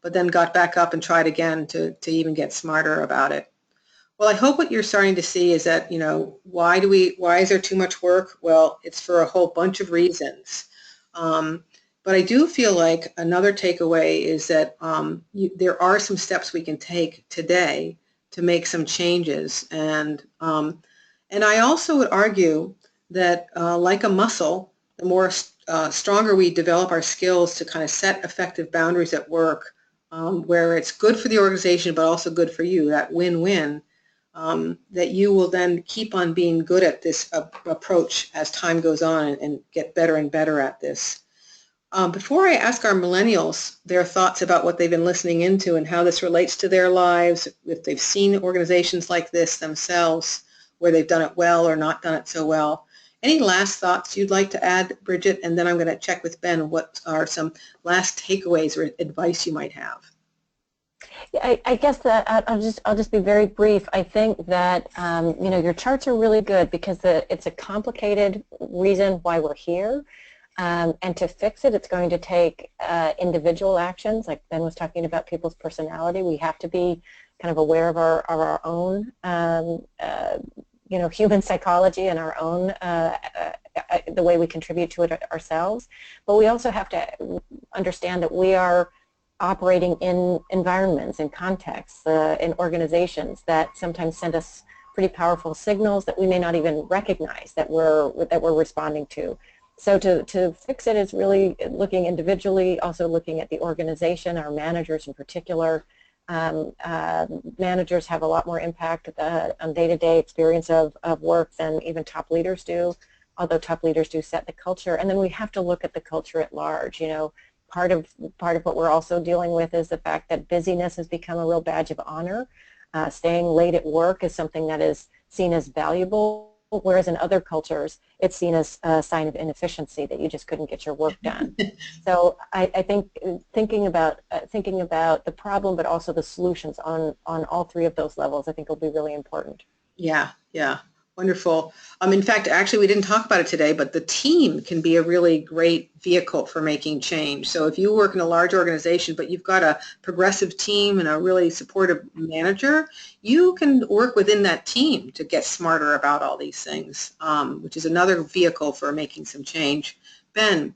but then got back up and tried again to even get smarter about it. Well, I hope what you're starting to see is that, why is there too much work? Well, it's for a whole bunch of reasons. But I do feel like another takeaway is that there are some steps we can take today to make some changes. And I also would argue that like a muscle, the more stronger we develop our skills to kind of set effective boundaries at work, where it's good for the organization but also good for you, that win-win, that you will then keep on being good at this approach as time goes on and get better and better at this. Before I ask our millennials their thoughts about what they've been listening into and how this relates to their lives, if they've seen organizations like this themselves, where they've done it well or not done it so well, any last thoughts you'd like to add, Brigid? And then I'm going to check with Ben what are some last takeaways or advice you might have. Yeah, I guess that I'll just be very brief. I think that your charts are really good because it's a complicated reason why we're here. And to fix it, it's going to take individual actions, like Ben was talking about people's personality. We have to be kind of aware of our own, human psychology and our own, the way we contribute to it ourselves. But we also have to understand that we are operating in environments, in contexts, in organizations that sometimes send us pretty powerful signals that we may not even recognize that we're responding to. So to fix it is really looking individually, also looking at the organization, our managers in particular. Managers have a lot more impact on day-to-day experience of work than even top leaders do, although top leaders do set the culture. And then we have to look at the culture at large. Part of what we're also dealing with is the fact that busyness has become a real badge of honor. Staying late at work is something that is seen as valuable, whereas in other cultures, it's seen as a sign of inefficiency, that you just couldn't get your work done. So I think thinking about the problem, but also the solutions on all three of those levels, I think will be really important. Yeah. Wonderful. In fact, actually, we didn't talk about it today, but the team can be a really great vehicle for making change. So if you work in a large organization, but you've got a progressive team and a really supportive manager, you can work within that team to get smarter about all these things, which is another vehicle for making some change. Ben,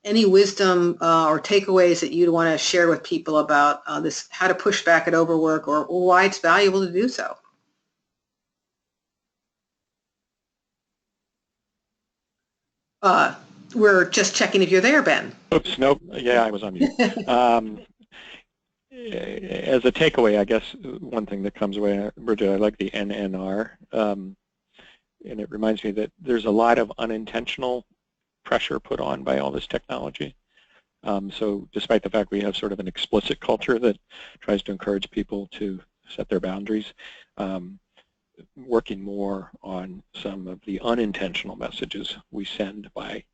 any wisdom or takeaways that you'd want to share with people about this, how to push back at overwork or why it's valuable to do so? We're just checking if you're there, Ben. Oops, nope. Yeah, I was on mute. As a takeaway, I guess one thing that comes away, Brigid, I like the NNR. and it reminds me that there's a lot of unintentional pressure put on by all this technology. So despite the fact we have sort of an explicit culture that tries to encourage people to set their boundaries, working more on some of the unintentional messages we send by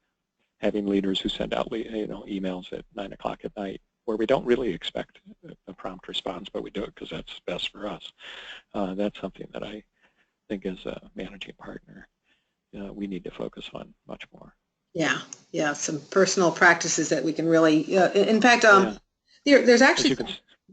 having leaders who send out emails at 9 o'clock at night where we don't really expect a prompt response, but we do it because that's best for us. That's something that I think as a managing partner we need to focus on much more. Yeah, some personal practices that we can really, in fact, there's actually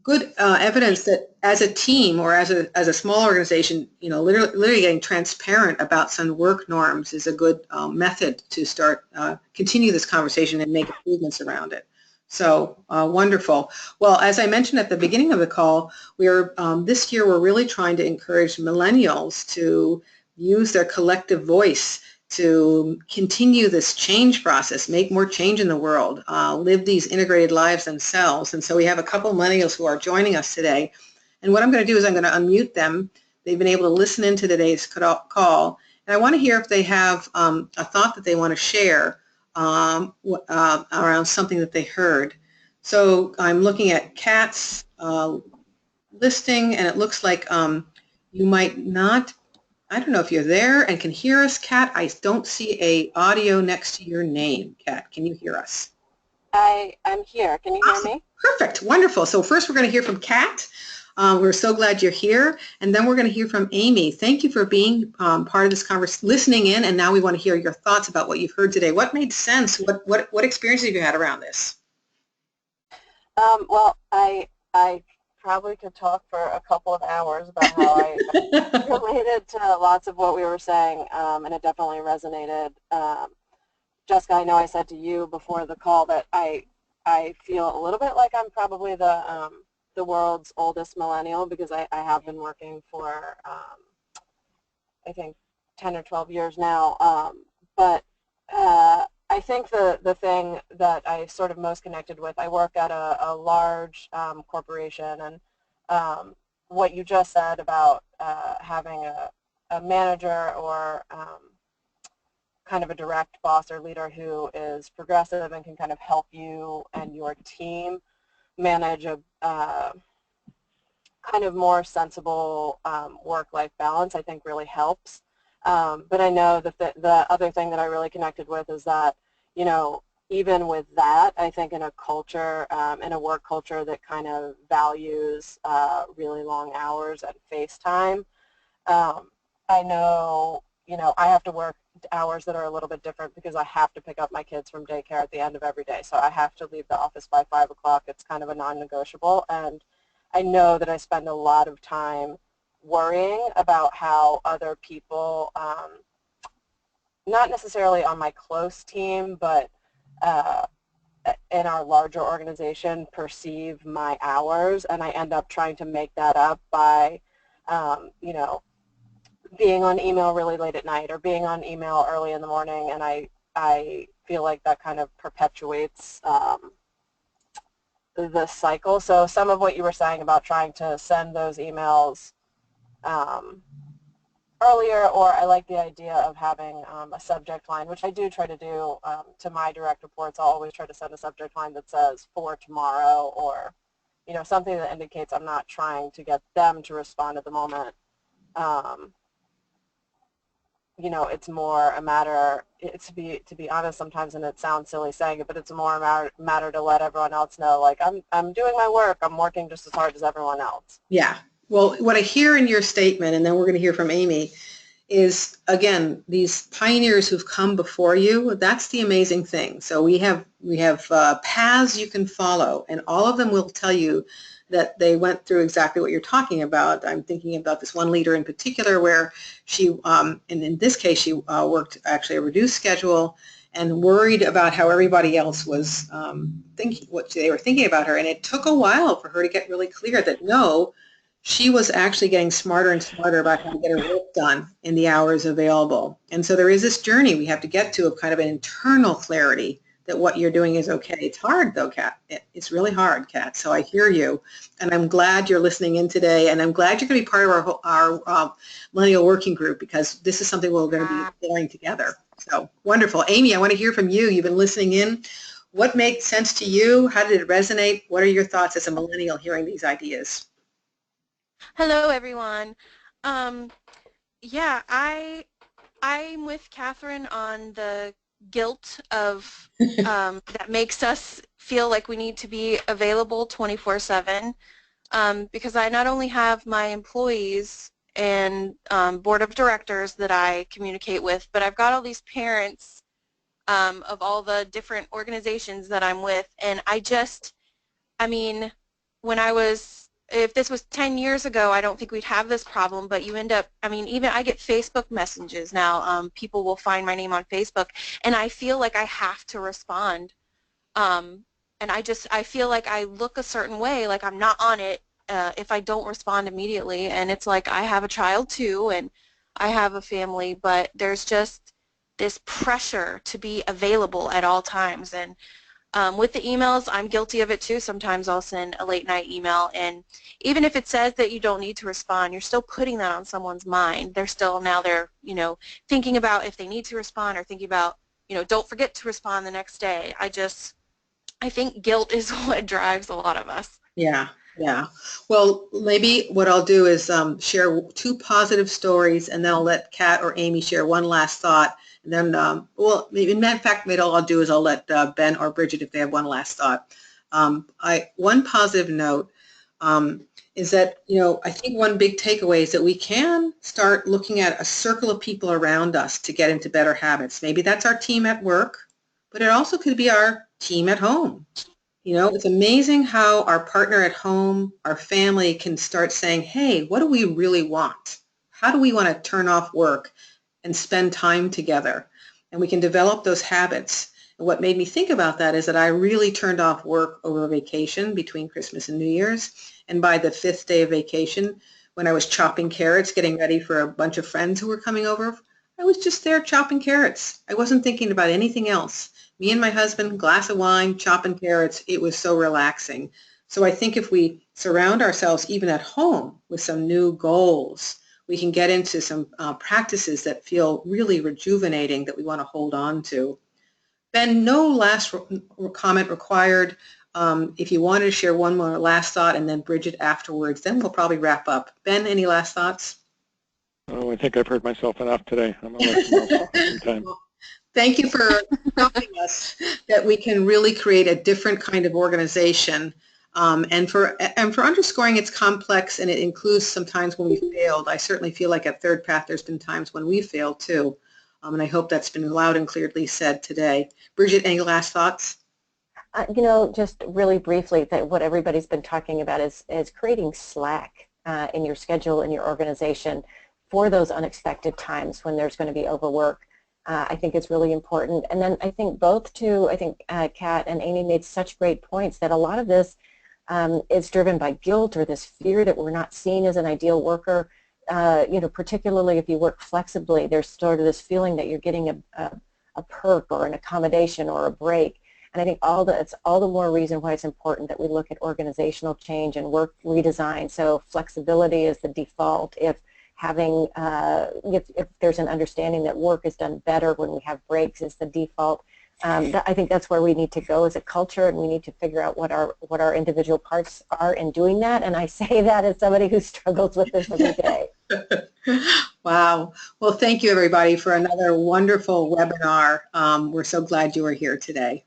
good evidence that as a team or as a small organization, literally getting transparent about some work norms is a good method to start, continue this conversation and make improvements around it. So wonderful. Well, as I mentioned at the beginning of the call, this year we're really trying to encourage millennials to use their collective voice to continue this change process, make more change in the world, live these integrated lives themselves. And so we have a couple of millennials who are joining us today. And what I'm going to do is I'm going to unmute them. They've been able to listen into today's call. And I want to hear if they have a thought that they want to share around something that they heard. So I'm looking at Kat's listing, and it looks like you might not. I don't know if you're there and can hear us, Kat. I don't see a audio next to your name. Kat, can you hear us? I'm here. Can you hear me? Perfect. Wonderful. So first we're going to hear from Kat. We're so glad you're here. And then we're going to hear from Amy. Thank you for being part of this conversation, listening in. And now we want to hear your thoughts about what you've heard today. What made sense? What experiences have you had around this? Well, I probably could talk for a couple of hours about how I related to lots of what we were saying, and it definitely resonated. Jessica, I know I said to you before the call that I feel a little bit like I'm probably the world's oldest millennial because I have been working for I think 10 or 12 years now. But I think the thing that I sort of most connected with, I work at a large corporation, and what you just said about having a manager or kind of a direct boss or leader who is progressive and can kind of help you and your team manage a kind of more sensible work-life balance, I think really helps. But I know that the other thing that I really connected with is that, even with that, I think in a culture, in a work culture that kind of values really long hours and face time, I know, I have to work hours that are a little bit different because I have to pick up my kids from daycare at the end of every day. So I have to leave the office by 5 o'clock. It's kind of a non-negotiable. And I know that I spend a lot of time worrying about how other people, not necessarily on my close team, but in our larger organization, perceive my hours, and I end up trying to make that up by, being on email really late at night or being on email early in the morning, and I feel like that kind of perpetuates the cycle. So some of what you were saying about trying to send those emails earlier, or I like the idea of having a subject line, which I do try to do to my direct reports. I'll always try to send a subject line that says for tomorrow, or something that indicates I'm not trying to get them to respond at the moment. It's more a matter, to be honest sometimes, and it sounds silly saying it, but it's more a matter to let everyone else know, like, I'm doing my work, I'm working just as hard as everyone else. Yeah. Well, what I hear in your statement, and then we're going to hear from Amy, is, again, these pioneers who've come before you, that's the amazing thing. So we have paths you can follow, and all of them will tell you that they went through exactly what you're talking about. I'm thinking about this one leader in particular where she, and in this case, she worked actually a reduced schedule and worried about how everybody else was thinking, what they were thinking about her. And it took a while for her to get really clear that no, she was actually getting smarter and smarter about how to get her work done in the hours available. And so there is this journey we have to get to of kind of an internal clarity that what you're doing is okay. It's hard though, Kat. It's really hard, Kat. So I hear you, and I'm glad you're listening in today, and I'm glad you're going to be part of our millennial working group, because this is something we're going to be exploring together. So wonderful. Amy, I want to hear from you. You've been listening in. What made sense to you? How did it resonate? What are your thoughts as a millennial hearing these ideas? Hello, everyone. Yeah, I'm with Catherine on the guilt of that makes us feel like we need to be available 24/7, because I not only have my employees and board of directors that I communicate with, but I've got all these parents of all the different organizations that I'm with, and I mean, if this was 10 years ago, I don't think we'd have this problem, but you end up, I mean, even I get Facebook messages now. People will find my name on Facebook, and I feel like I have to respond. And I feel like I look a certain way, like I'm not on it if I don't respond immediately. And it's like I have a child too, and I have a family, but there's just this pressure to be available at all times. And with the emails, I'm guilty of it too. Sometimes I'll send a late night email, and even if it says that you don't need to respond, you're still putting that on someone's mind. They're thinking about if they need to respond, or thinking about, don't forget to respond the next day. I think guilt is what drives a lot of us. Yeah. Yeah. Well, maybe what I'll do is share two positive stories, and then I'll let Kat or Amy share one last thought. And then, maybe in fact, maybe all I'll do is I'll let Ben or Brigid, if they have one last thought. One positive note is that, I think one big takeaway is that we can start looking at a circle of people around us to get into better habits. Maybe that's our team at work, but it also could be our team at home. It's amazing how our partner at home, our family, can start saying, hey, what do we really want? How do we want to turn off work and spend time together? And we can develop those habits. And what made me think about that is that I really turned off work over vacation between Christmas and New Year's. And by the 5th day of vacation, when I was chopping carrots, getting ready for a bunch of friends who were coming over, I was just there chopping carrots. I wasn't thinking about anything else. Me and my husband, glass of wine, chopping carrots. It was so relaxing. So I think if we surround ourselves even at home with some new goals, we can get into some practices that feel really rejuvenating that we want to hold on to. Ben, no last comment required. If you wanted to share one more last thought, and then Brigid afterwards, then we'll probably wrap up. Ben, any last thoughts? Oh, I think I've heard myself enough today. I'm going to let you know sometime. Thank you for showing us that we can really create a different kind of organization, and for underscoring it's complex, and it includes some times when we failed. I certainly feel like at ThirdPath there's been times when we failed too, and I hope that's been loud and clearly said today. Brigid, any last thoughts? Just really briefly, that what everybody's been talking about is creating slack in your schedule, in your organization, for those unexpected times when there's going to be overwork. I think it's really important. And then I think Kat and Amy made such great points that a lot of this is driven by guilt, or this fear that we're not seen as an ideal worker. Particularly if you work flexibly, there's sort of this feeling that you're getting a perk or an accommodation or a break. And I think it's all the more reason why it's important that we look at organizational change and work redesign. So flexibility is the default. If there's an understanding that work is done better when we have breaks is the default. I think that's where we need to go as a culture, and we need to figure out what our individual parts are in doing that. And I say that as somebody who struggles with this every day. Wow. Well, thank you, everybody, for another wonderful webinar. We're so glad you were here today.